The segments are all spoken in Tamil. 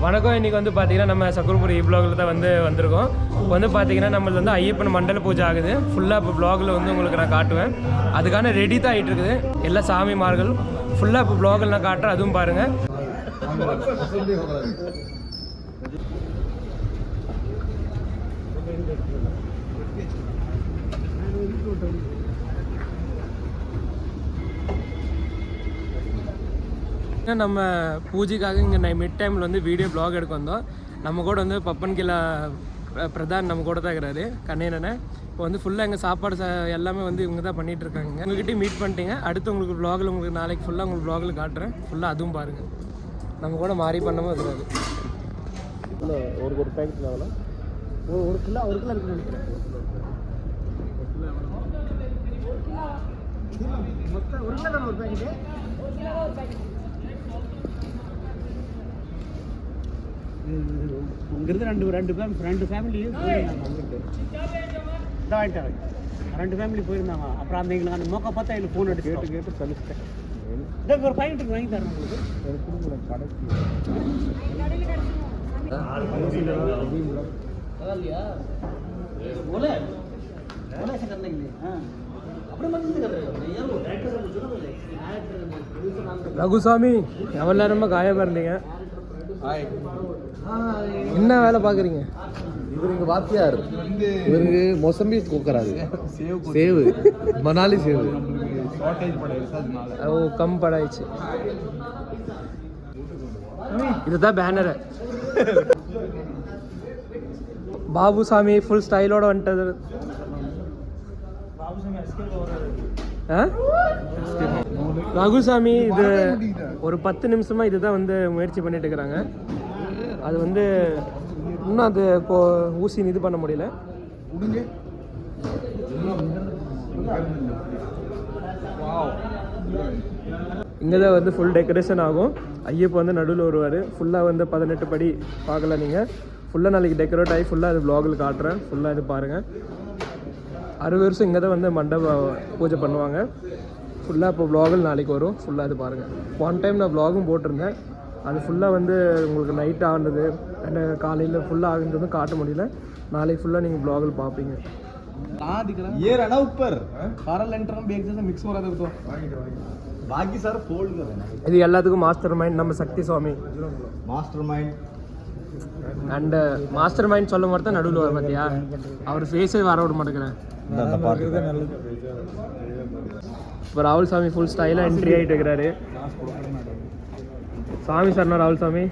வணக்கம். இன்றைக்கி வந்து பார்த்திங்கன்னா நம்ம சக்குரபுரி வ்ளாகில் தான் வந்திருக்கோம். இப்போ வந்து பார்த்திங்கன்னா நம்மளுக்கு வந்து ஐயப்பன் மண்டல பூஜை ஆகுது. ஃபுல்லாக இப்போ வ்ளாகில் வந்து உங்களுக்கு நான் காட்டுவேன். அதுக்கான ரெடி தான் ஆகிட்டு இருக்குது எல்லா சாமிமார்கள். ஃபுல்லாக இப்போ வ்ளாகில் நான் காட்டுறேன், அதுவும் பாருங்கள். நம்ம பூஜைக்காக இங்கே மிட் டைமில் வந்து வீடியோ ப்ளாக் எடுக்க வந்தோம். நம்ம கூட வந்து பப்பன் கிலா பிரதான் நம்ம கூட தான் இருக்கிறாரு, கண்ணேனனை. இப்போ வந்து ஃபுல்லாக எங்கள் சாப்பாடு எல்லாமே வந்து இவங்க தான் பண்ணிகிட்டு இருக்காங்க. உங்கள்கிட்ட மீட் பண்ணிட்டீங்க. அடுத்து உங்களுக்கு வ்ளாகில் உங்களுக்கு நாளைக்கு ஃபுல்லாக உங்களுக்கு வ்ளாகில் காட்டுறேன். ஃபுல்லாக அதுவும் பாருங்கள். நம்ம கூட மாறி பண்ணவும் இருக்கிறாரு. ஒரு பேக்கெட்டில் எவ்வளோ? ஒரு கிலோ இருக்குன்னு நினைக்கிறேன். மொத்தம் ஒரு கிலோ ஒரு பேக்கெட்டு. இங்கிருந்து ரெண்டு ஃபேமிலி ரெண்டு ஃபேமிலி போயிருந்தாங்க. அப்புறம் அந்த எங்களுக்கு அந்த மோக்கா பார்த்தா எங்களுக்கு ஃபோன் அடிச்சு கேட்டு தள்ளிட்டேன். இதை ஒரு பையன் வாங்கி தரேன் ரகுசாமி. எவ்வளோ நேரமாக காயமாக இருந்தீங்க? என்ன வேலை பார்க்குறீங்க? இவருக்கு வாத்தியார், இவருக்கு மொசம்பி கூக்கறாரு. சேவு மணாலி சேவு. ஓ, கம் படாயிடுச்சு. இதுதான் பேனரு. பாபுசாமி ஃபுல் ஸ்டைலோட வந்துட்டது. ரகுசாமி இது ஒரு 10 நிமிஷமாக இதுதான் வந்து முயற்சி பண்ணிட்டு இருக்கிறாங்க. அது வந்து இன்னும் அது இப்போ ஊசி இது பண்ண முடியல. இங்கே தான் வந்து ஃபுல் டெக்கரேஷன் ஆகும். ஐயப்போ வந்து நடுவில் வருவார். ஃபுல்லாக வந்து 18 படி பார்க்கல நீங்கள். ஃபுல்லாக நாளைக்கு டெக்கரேட் ஆகி ஃபுல்லாக அது வ்ளாகில் காட்டுறேன். ஃபுல்லாக இது பாருங்கள். 60 வருஷம் இங்கே தான் வந்து மண்டப பூஜை பண்ணுவாங்க. ஃபுல்லாக இப்போ வ்ளாகில் நாளைக்கு வரும். ஃபுல்லாக இது பாருங்கள். ஒன் டைம் நான் வ்ளாகும் போட்டிருந்தேன். அது ஃபுல்லாக வந்து உங்களுக்கு நைட் ஆனது அண்ட் காலையில் ஃபுல்லாக ஆகுன்றதும் காட்ட முடியல. நாளைக்கு ஃபுல்லாக நீங்கள் வ்ளாகில் பார்ப்பீங்க. இது எல்லாத்துக்கும் மாஸ்டர் மைண்ட் நம்ம Shakti Swami. Master mind and master mind சொல்லும் போது தான் நடுவில் வர பார்த்தியா, அவர் ஃபேஸே வர விட மாட்டேங்கிறேன். இப்போ ராகுல் சாமி ஃபுல் ஸ்டைலாக என்ட்ரி ஆகிட்டு இருக்கிறாரு. சாமி சரணா ராகுல் சாமி.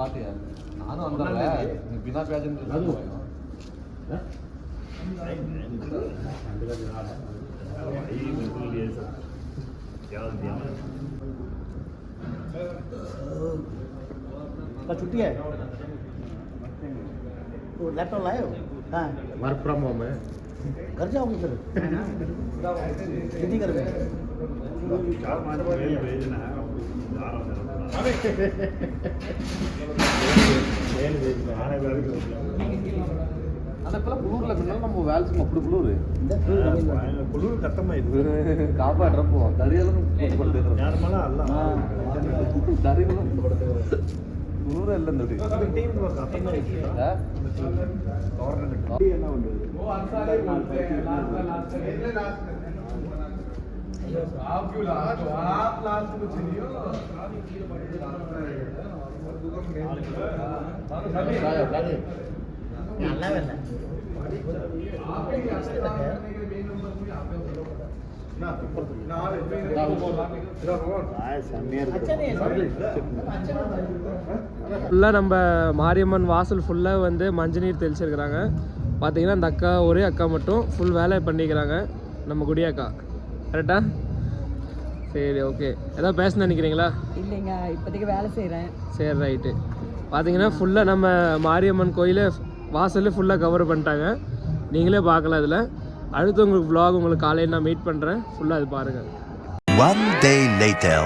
பாட்டியா நானும் வந்தாங்க. பினா பேஜன் छुट्टी है तो लैपटॉप लाए हो? हाँ, वर्क फ्रॉम होम है. घर जाओगे फिर? कितनी कर रहे हैं? 4-5 मेल भेजना है. ಅದಕ್ಕೆಲ್ಲ ಕುಳೂರ್ಲ ಬಿಡಲ್ಲ ನಮ್ಮ ವ್ಯಾಲ್ಸ್ ಮಕ್ಕಳು ಕುಳೂರು ಕುಳೂರು ಕಟ್ಟಮಾಯಿತು ಕಾಪಾಡ್ರಪ್ಪ ದರಿಯೆಲ್ಲ ಕೊಡ್ತಿದ್ರು ಯಾರಮಲ ಅಲ್ಲ ದರಿಗಳು ಕುಳೂರು ಎಲ್ಲ ನೋಡಿ ಟೀಮ್ ಕಟ್ಟಮಾಯಿತು ಗವರ್ನಮೆಂಟ್ ಎಲ್ಲ ಒಂದು आप क्यों लास्ट हो? आप लास्ट को चलियो. ஃபுல்லாக நம்ம மாரியம்மன் வாசல் ஃபுல்லாக வந்து மஞ்சள் நீர் தெளிச்சிருக்கிறாங்க. பார்த்தீங்கன்னா அந்த அக்கா, ஒரே அக்கா மட்டும் ஃபுல் வேலை பண்ணிக்கிறாங்க. நம்ம குடியாக்கா கரெக்டா? சரி, ஓகே. ஏதாவது பேசணும்னு நினைக்கிறீங்களா? இல்லைங்க, இப்போதைக்கு வேலை செய்கிறேன். சரி, ரைட்டு. பார்த்தீங்கன்னா ஃபுல்லாக நம்ம மாரியம்மன் கோயிலை வாசலில் ஃபுல்லாக கவர் பண்ணிட்டாங்க. நீங்களே பார்க்கலாம். இதில் அடுத்து உங்களுக்கு vlog உங்களுக்கு காலையில் நான் மீட் பண்ணுறேன். ஃபுல்லாக அது பாருங்கள். One day later.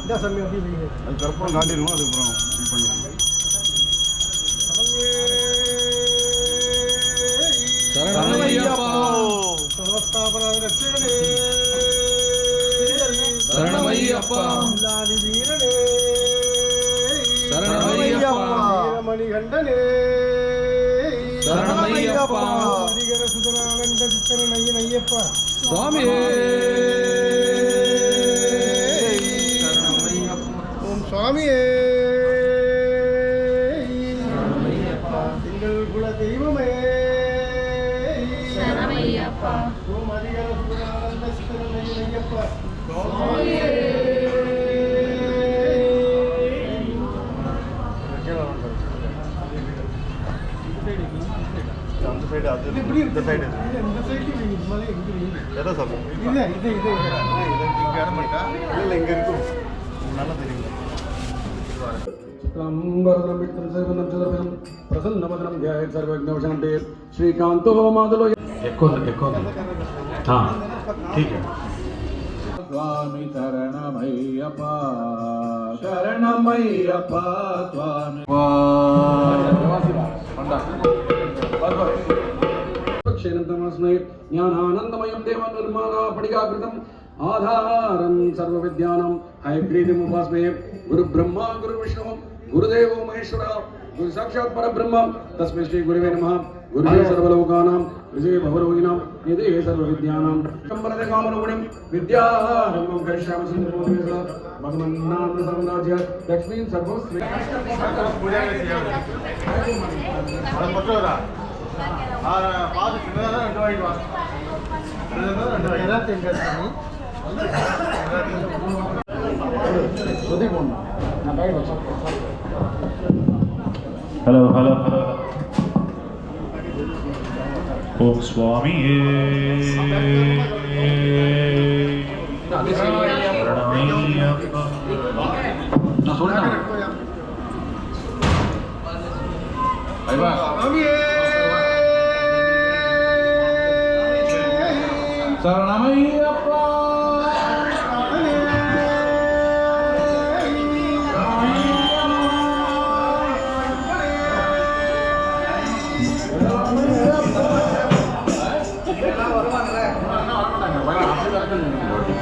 இதான் சாமி அப்படி வைங்க. அது கற்பூரம் காட்டிடுவோம், அதுக்கப்புறம் இது பண்ணுவோம். சரணமையப்பா சமஸ்தாபராத ரட்சகனே, சரணமையப்பா இல்லாதி வீரனே, சரணமையப்பா வீரமணிகண்டனே, சரணமையப்பா ஹரிகர சுதனானந்த சித்தரன் ஐயன் ஐயப்பா சுவாமியே ஓம் சுவாமியே, எங்கள் குல தெய்வமே, ஓம் ஹரிகர சுதனானந்த சித்தரன் ஐயன் ஐயப்பா அந்த சைடு அது இந்த சைடு இந்த சைடு மலை எங்க எதை சொல்லுங்க இது இது இங்க அனுமட்டா இல்ல இங்க இருக்கும் நல்லா தெரியும் प्रसन्नवदनं ध्यायेत् सर्वविघ्नोपशान्ते श्रीकान्तो माधुलो एको हाँ ठीक है स्वामी शरणमय्यप्पा स्वामी क्षीणतमस्मै ज्ञानानन्दमयं देवं निर्मलापटिकाकृतम् आधारं सर्वविद्यानां हयग्रीवमुपास्महे गुरुब्रह्मा गुरुविष्णु गुरुदेवो महेश्वरः गुरु साक्षात् परब्रह्म तस्मै श्री गुरुवे नमः गुरुवे सर्वलोकानां विजये भवरोगिणां निधे सर्वविद्यानां शम्बरकामरुगुणं विद्यारम्भं करिष्यामि सिन्धुभूमिः भगवन्नाम साम्राज्य लक्ष्मीं सर्वस्वी हेलो हेलो हेलो ओम स्वामी शरणमय्यप्पा ஓடி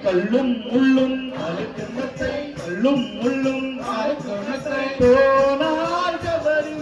கல்லும் முள்ளும் கல்லும் முள்ளும் போனார் கபரி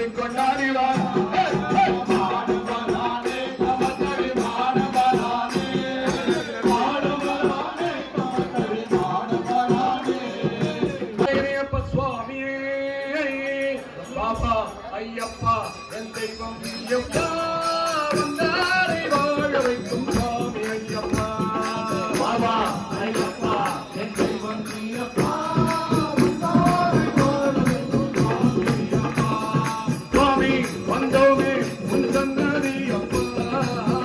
சொல்லி கொண்டாடிவார் சுவாமியே பாபா ஐயப்பா என் தெய்வம் ஐயப்பா வந்தாரை வாழ வைக்கும் சுவாமி ஐயப்பா பாபா ஐயப்பா என் தெய்வம் ஐயப்பா சுவாமி வந்தோமே உன் சன்னதி அப்பா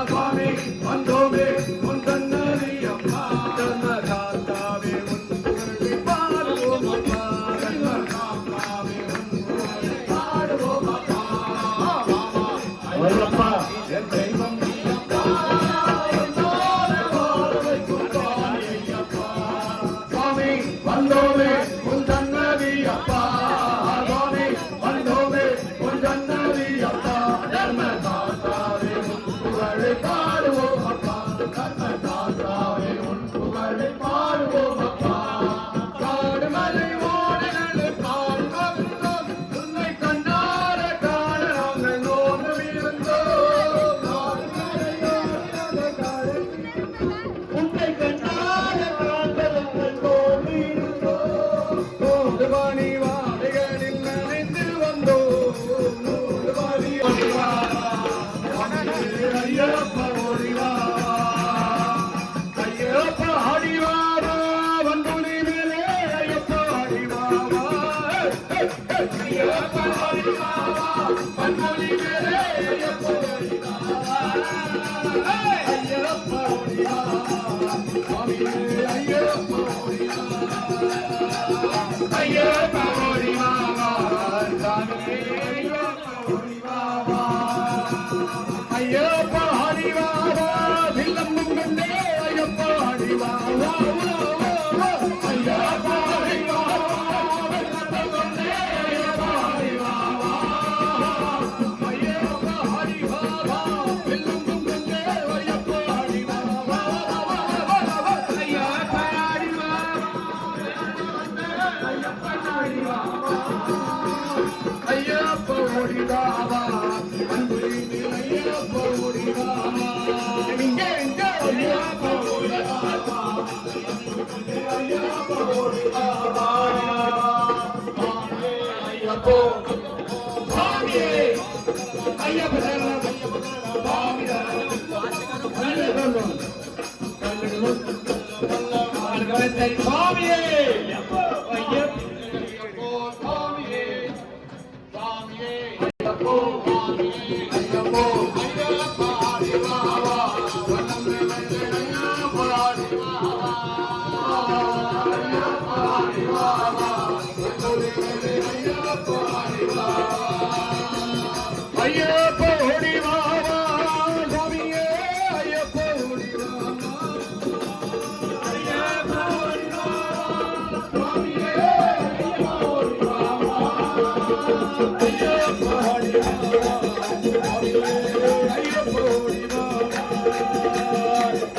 சுவாமி வந்தோமே உன் சன்னதி அப்பா தர்மதாத்தாவே உன் புகழை பாடுவோம் அப்பா தர்மதாத்தாவே உன் புகழை பாடுவோம் அப்பா ஐயப்பா என் தெய்வம் ஐயப்பா வந்தோமே வாழ வைக்கும் சுவாமி ஐயப்பா சுவாமி வந்தோமே உன் சன்னதி அப்பா சுவாமி வந்தோமே உன் சன்னதி அப்பா தர்மதாத்தாவே உன் புகழை பாடுவோம் அப்பா தர்மதாத்தாவே உன் புகழை பாடுவோம் அப்பா காடுமலை ஓடனே காண்போம் உன்னை கண்டார காண நாங்கள் நோன்பு இருந்தோம் காடுமலை ஓடனே காண உன்னை கண்டார காண்பதங்கள் நோன்பு இருந்தோம் நோடுவாணி வாடைகளில் நனைந்து வந்தோம் நோடுவாணி ஐயப்பா ஓடிவா ஐயப்பா ஆடிவாரா வந்துளி மேலே ஐயப்பா ஆடிவாவா ஐயப்பா ஆடிவாவா வந்துளி மேலே ஐயப்பா ஆடிவாவா ஐயப்பா ஓடிவா சுவாமியே ஐயப்பா ஓடிவா ஐயப்பா ஓடிவாவா சாமியே ஐயப்பா ஓடிவாவா ஐயப்பா ஆடிவாவா வில்லம்பும் கண்டே ஐயப்பா ஆடிவாவா ஐயப்பா ஆடிவாவா வில்லம்பும் கண்டே ஐயப்பா ஆடிவாவா ஐயப்பா ஆடிவாவா வில்லம்பும் கண்டே ஐயப்பா ஆடிவாவா ஐயப்பா ஆடிவாவா ஐயப்பா ஆடிவாவா ஐயப்பா ஓடிவாவா அன்புலி ஐயப்பா ஓடிவாவா இங்க ஐயப்பா ஓடிவாவா ஐயப்பா ஓடிவாவா ஐயப்பா சுவாமியே ஐயப்பா சுவாமியே சுவாமியே ஐயப்பா சுவாமியே சுவாமியே ஐயப்போ ஐயப்போ ஐயப்பா ஆடிவாவா வண்ணமே ஐயப்பா ஆடிவாவா ஐயப்பா ஆடிவாவா ஐயப்பா ஆடிவாவா ஐயப்பா ஓடிவாவா சுவாமியே ஐயப்பா ஓடிவாவா ஐயப்பா ஓடிவாவா சுவாமியே ஐயப்பா ஓடிவாவா ஐயப்பா ஆடிவாவா ஐயப்பா ஓடிவாவா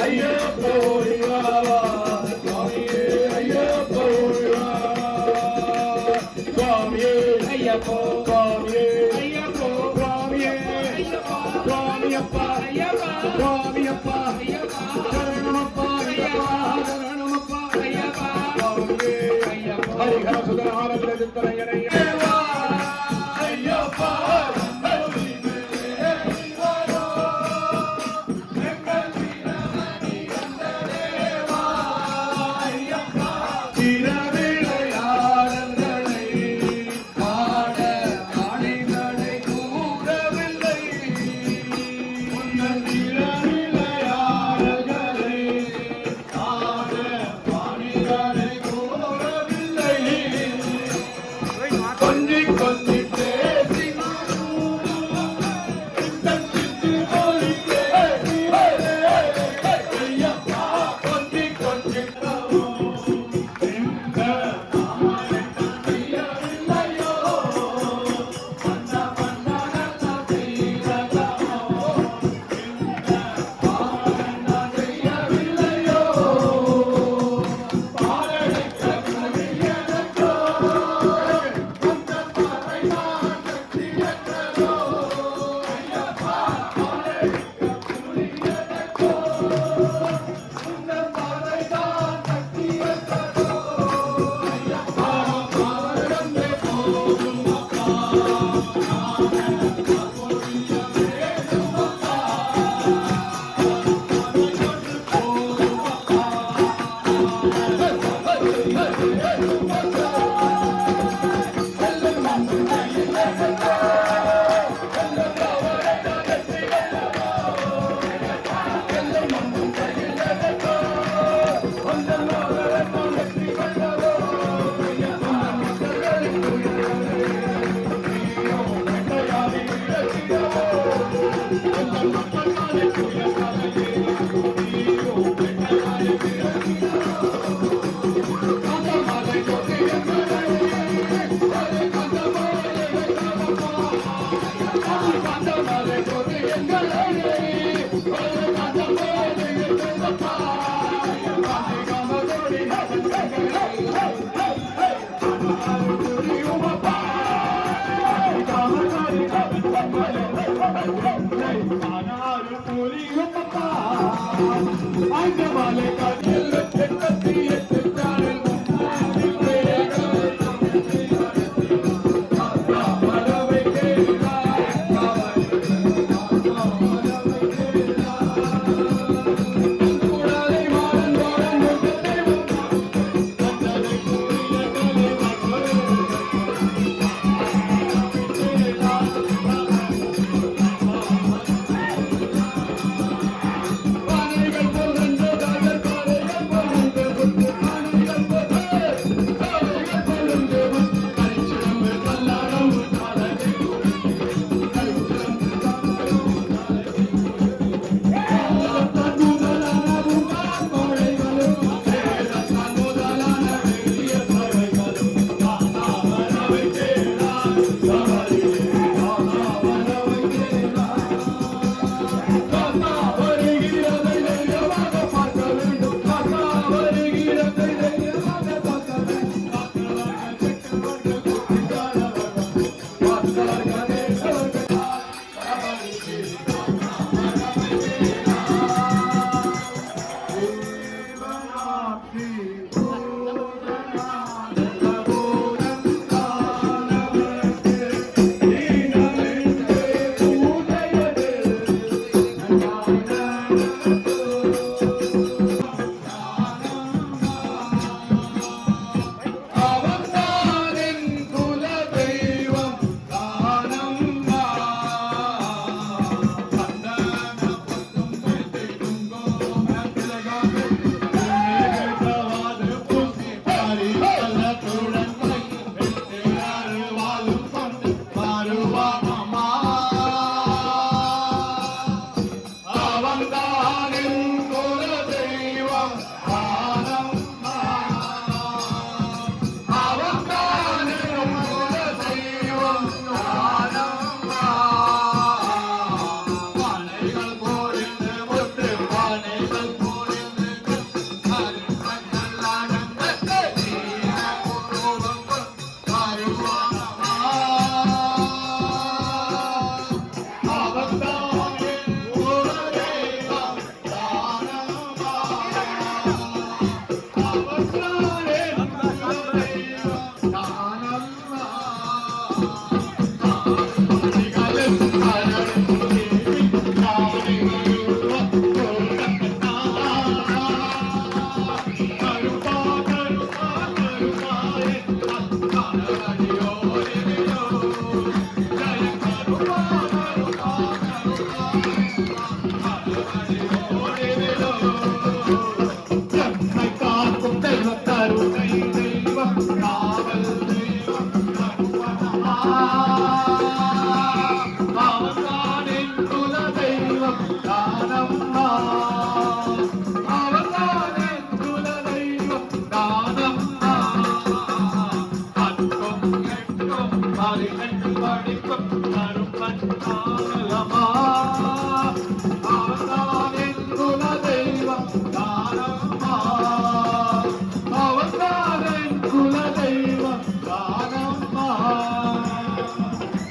ஐயப்பா ஓடிவாவா சுவாமியே ஐயப்பா ஓடிவாவா சுவாமியே ஐயப்பா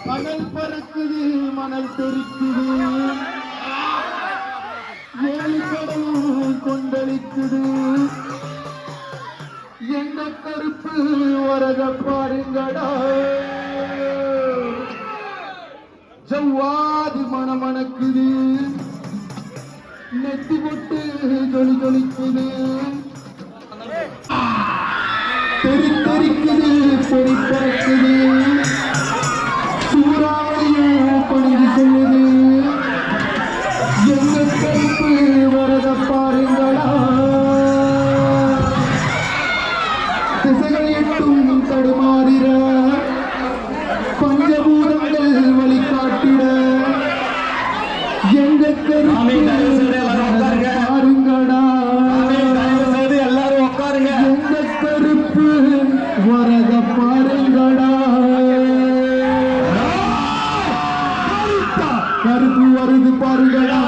மணல் பறக்குது மணல் தெரிக்குது ஏழு கடலும் கொந்தளிக்குது என்ன கருப்பு வரத பாருங்கடா ஜவ்வாது மணமணக்குது நெத்தி பொட்டு ஜொலி ஜொலிக்குது தெரி தெரிக்குது பொறி பறக்குது சூறாவளியும் பணிந்து சொல்லுது எங்க கருப்பு வரத பாருங்களா திசைகள் எட்டும் தடுமாறிற பஞ்சபூதங்கள் வழிகாட்டிட எங்க கருப்பு வருது பாருங்களா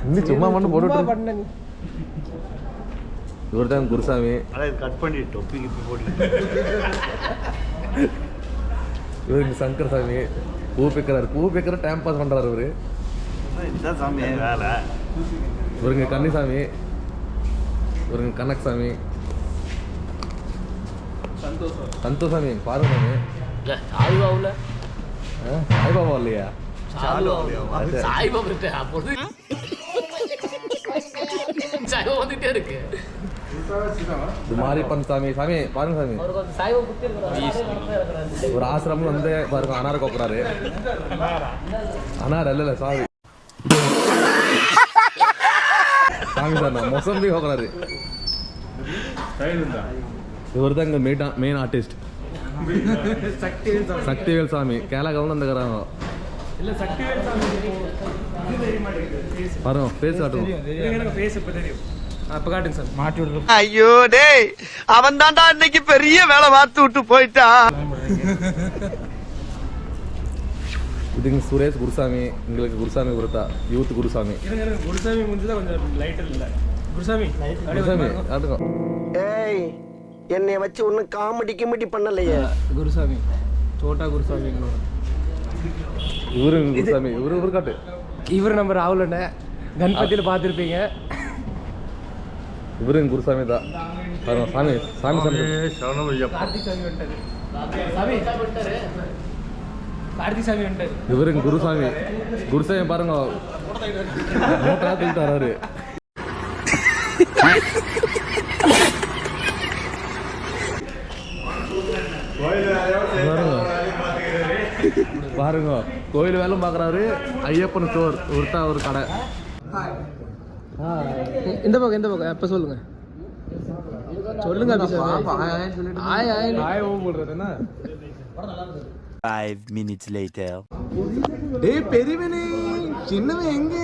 இன்னும் சும்மா மட்டும் போட்டு பண்ண நீ இவர் தான் குருசாமி. ஆனால் இது கட் பண்ணி தொப்பி கிப்பி போட்டு இவருக்கு சங்கர் சாமி பூ பிக்கிறார். பூ பிக்கிற டைம் பாஸ் பண்ணுறாரு இவர். இதுதான் சாமி வேலை. இவருங்க கன்னிசாமி, இவருங்க கனக் சாமி, சந்தோஷாமி பாருங்க சாமி. சாய்பாபுல சாய்பாபா இல்லையா? சாய்பாபு அப்போது சாய்பாபா வந்துட்டே இருக்கு. இது மாரியப்பன் சாமி. சாமி பாருங்க சாமி. ஒரு ஆசிரமம் வந்து பாருங்க அனார கோக்குறாரு. அனார் இல்ல சாமி சாமி சார் நான் மொசம்பி கோக்குறாரு. இவர் தான் இங்க மெயின் ஆர்டிஸ்ட் சக்திவேல் சாமி. கேலகவன் வந்துக்கிறாங்க. இல்ல சக்திவேல் சாமி பாருங்க பேச காட்டுங்க. எனக்கு பேச இப்ப தெரியும். அப்ப காட்டுங்க சார். மாட்டி விடுற. ஐயோ டேய், அவன் தான்டா இன்னைக்கு பெரிய வேலை பார்த்து விட்டு போயிட்டான். இதுங்க சுரேஷ் குருசாமி. எங்களுக்கு குருசாமி குருத்தா யூத் குருசாமி. குருசாமி முடிஞ்சதா கொஞ்சம் லைட்டர் இல்ல. குருசாமி குருசாமி காட்டுங்க. ஏய், என்னை வச்சு ஒன்னும் காமெடி பண்ணலையே. குருசாமி சோட்டா குருசாமி. இவரு குருசாமி. இவரு காட்டு. இவர் நம்ம ராகுலண்ண கணபதியில பார்த்துருப்பீங்க. இவரு குருசாமி தான். பாருங்க சாமி சாமி சாமி கார்த்திக் சாமி வந்துட்டாரு. கார்த்திக் சாமி வந்துட்டாரு. இவரு குருசாமி. குருசாமி பாருங்க நோட்டா தூக்கிட்டு வராரு. பாருங்க கோயில் வேலை பார்க்குறாரு. ஐயப்பன் ஸ்டோர் ஒருத்தா ஒரு கடை. இந்த பக்கம் எப்ப சொல்லுங்க சொல்லுங்க. ஆய் ஆய் ஆய் ஓ போடுறது என்ன? 5 minutes later. டேய் பெரியவனே சின்னவன் எங்க?